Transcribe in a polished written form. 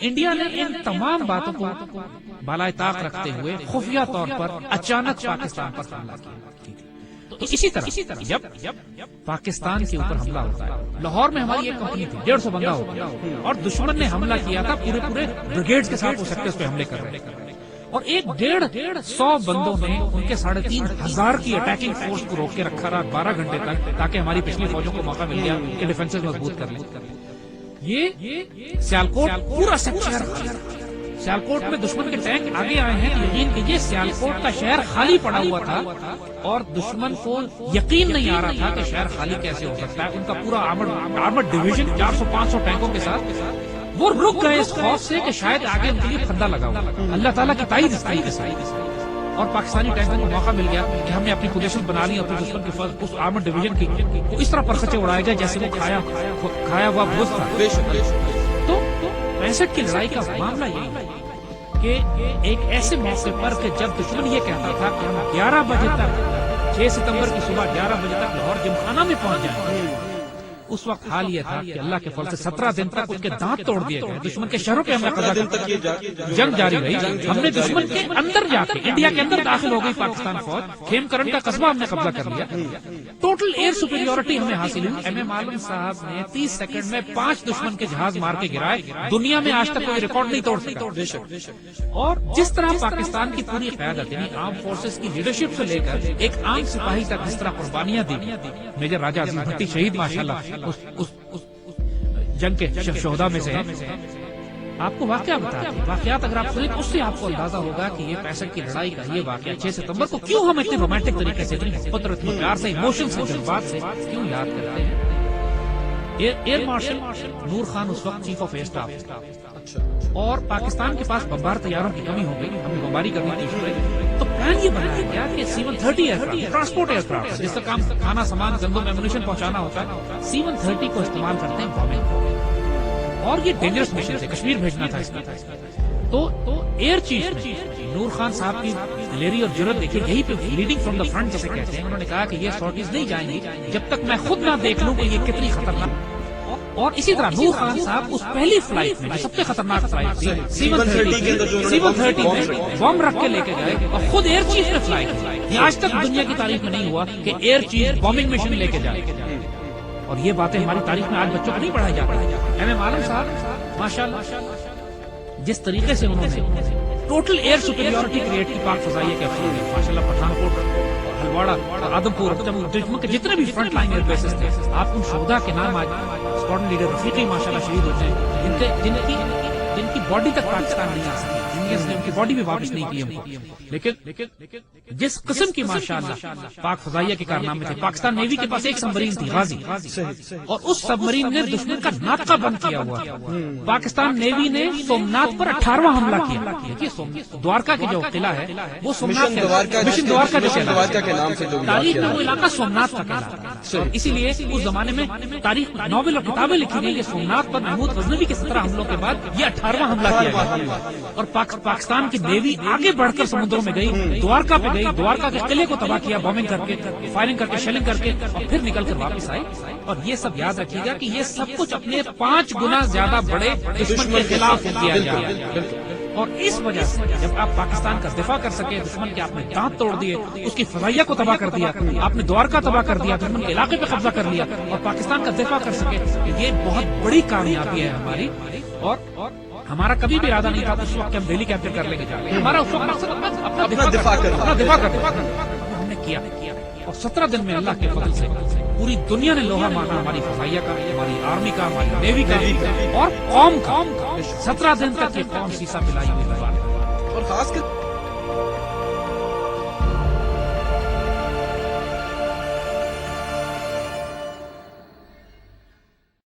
India نے ان تمام باتوں کو بالائے طاق رکھتے ہوئے خفیہ طور پر اچانک پاکستان پر حملہ کیا. تو اسی طرح جب پاکستان کے اوپر حملہ ہوتا ہے، لاہور میں ہماری ایک کمپنی تھی، 150 بندہ ہوتا اور دشمن نے حملہ کیا تھا، پورے بریگیڈ کے ساتھ وہ سیکٹرز پہ حملے کر رہے تھے، اور 150 بندوں نے ان کے 3500 کی اٹیکنگ فورس کو روک کے رکھا رہا 12 گھنٹے تک، تاکہ ہماری پچھلی فوجوں کو موقع مل گیا کہ ڈیفنسز مضبوط کر لیں. یہ سیالکوٹ پورا سیکٹر، سیالکوٹ میں دشمن کے ٹینک آگے آئے ہیں. یقین کیجیے سیالکوٹ کا شہر خالی پڑا ہوا تھا اور دشمن کو یقین نہیں آ رہا تھا کہ شہر خالی کیسے ہو سکتا ہے. ان کا پورا آرمڈ ڈویژن 400-500 ٹینکوں کے ساتھ وہ رک گئے اس خوف سے کہ شاید آگے ان کے لیے پھندا لگا ہوا. اللہ تعالیٰ کی تائید اس طریقے سے اور پاکستانی ٹینکوں کو موقع مل گیا کہ ہم نے اپنی پوزیشن بنا لی اور پھر دشمن کے اس آرمڈ ڈویژن کی اس طرح پرخچے اڑائے گئے جیسے وہ کھایا ہوا بھوج تھا. تو 65 کی لڑائی کا معاملہ یہی ہے کہ ایک ایسے موقع پر کہ جب دشمن یہ کہتا تھا کہ ہم 11 بجے تک 6 ستمبر کی صبح 11 بجے تک لاہور جمخانہ میں پہنچ جائیں گے، اس وقت حال یہ تھا کہ اللہ کے فضل سے 17 دن تک اس کے دانت توڑ دیے گئے. دشمن کے شہروں پہ ہم نے قبضہ، جنگ جاری رہی. ہم نے دشمن کے اندر جا کے انڈیا کے اندر داخل ہو گئی پاکستان فوج. کھیم کرن کا قصبہ ہم نے قبضہ کر لیا. ٹوٹل ایئر سپیریورٹی ہمیں حاصل ہوئی. ایم ایم عالم صاحب نے 30 سیکنڈ میں 5 دشمن کے جہاز مار کے گرائے. دنیا میں آج تک کوئی ریکارڈ نہیں توڑ سکا. اور جس طرح پاکستان کی پوری قیادت یعنی آرم فورسز کی لیڈرشپ سے لے کر ایک عام سپاہی تک جس طرح قربانیاں دی، میجر راجہ عظیم بھٹی شہید ماشاءاللہ اس جنگ کے شہداء میں سے ہیں. آپ کو واقعہ بتاتے ہیں، واقعات اگر آپ سنیں تو اس سے آپ کو اندازہ ہوگا کہ یہ 65 کی لڑائی کا یہ واقعہ 6 ستمبر کو کیوں ہم اتنے رومانٹک طریقے سے، اتنی محبت اور اتنے پیار سے، ایموشن سے، جذبات سے کیوں یاد کرتے ہیں. ایئر مارشل نور خان اس وقت چیف آف ایئر اسٹاف، اور پاکستان کے پاس بمبار طیاروں کی کمی ہو گئی، ہمیں بمباری کرنی تھی. تو پلان یہ بنایا گیا کہ C-130 ایئرکرافٹ، ٹرانسپورٹ ایئرکرافٹ جس کا کام کھانا سامان گندم ایمونیشن پہنچانا ہوتا ہے، C-130 کو استعمال کرتے ہیں بامبنگ. اور یہ ڈینجرس مشن تھے، کشمیر بھیجنا تھا اس میں. تو ایئر چیف نے نور خان صاحب کی دلیری اور جرأت دیکھی، یہی پہ لیڈنگ فرام دا فرنٹ جسے کہتے ہیں. انہوں نے کہا کہ یہ سارٹیز نہیں جائیں گی جب تک میں خود نہ دیکھ لوں کہ یہ کتنی خطرناک. اور اسی طرح نور خان صاحب اس پہلی فلائٹ میں جو سب سے خطرناک فلائٹ تھی C-130 میں بم رکھ کے لے کے گئے اور خود ایئر چیف نے فلائی کی. آج تک دنیا کی تاریخ میں نہیں ہوا کہ ایئر چیف بامبنگ مشن لے کے جائے. اور یہ باتیں ہماری تاریخ میں آج بچوں کو نہیں پڑھائی جاتی. ایم ایم عالم صاحب ماشاءاللہ جس طریقے سے انہوں نے ٹوٹل ایئر سپیریورٹی کریٹ کی پاک فضائیہ کے افسر نے ماشاءاللہ پٹھانکوٹ، ہلواڑا اور آدمپور دشمن کے جتنے بھی فرنٹ لائن ایئر بیسز تھے، آپ ان شہداء کے نام آج اسکواڈرن لیڈر رفیقی ماشاءاللہ شہید ہوتے ہیں جن کی باڈی تک پاکستان نہیں آ سکی، ان کی باڈی بھی واپس نہیں کی ہم کو. لیکن جس قسم کی ماشاءاللہ پاک فضائیہ کے کارنامے تھے. پاکستان نیوی کے پاس ایک سبمرین تھی غازی، اور اس سبمرین نے دشمن کا ناطقہ بند کیا ہوا. پاکستان نیوی نے سومناتھ پر 18واں حملہ کیا. دوارکا کے جو قلعہ ہے وہ سومناتھ کے نام سے تاریخ میں وہ علاقہ سومناتھ کا کہلاتا ہے. اسی لیے اس زمانے میں تاریخ ناول اور کتابیں لکھی گئی کہ سومناتھ پر محمود غزنوی کے 17 حملوں کے بعد یہ 18واں حملہ کیا گیا. اور پاکستان کی نیوی آگے بڑھ کر سمندروں میں گئی، دوارکا پہ گئی، دوارکا کے قلعے کو تباہ کیا بومنگ کر کے، فائرنگ کر کے، شیلنگ کر کے، اور پھر نکل کر واپس آئی. اور یہ سب یاد رکھیے گا کہ یہ سب کچھ اپنے 5 گنا زیادہ بڑے دشمن کے خلاف کیا گیا. اور اس وجہ سے جب آپ پاکستان کا دفاع کر سکے، دشمن کے آپ نے دانت توڑ دیے، اس کی فضائیہ کو تباہ کر دیا، آپ نے دوارکا تباہ کر دیا، دشمن کے علاقے پہ قبضہ کر لیا، اور پاکستان کا دفاع کر سکے، یہ بہت بڑی کامیابی ہے ہماری. اور ہمارا کبھی بھی ارادہ نہیں تھا اس وقت ہم دہلی کیپچر کر لے کے جا رہے ہیں. ہمارا اس وقت مقصد اپنا دفاع کرنا ہم نے کیا. اور 17 دن میں اللہ کے فضل سے پوری دنیا نے لوہا مانا ہماری فضائیہ کا، ہماری آرمی کا، ہماری نیوی کا اور قوم کا. 17 دن تک یہ قوم سیسا پلائی ہوئی. اور خاص کر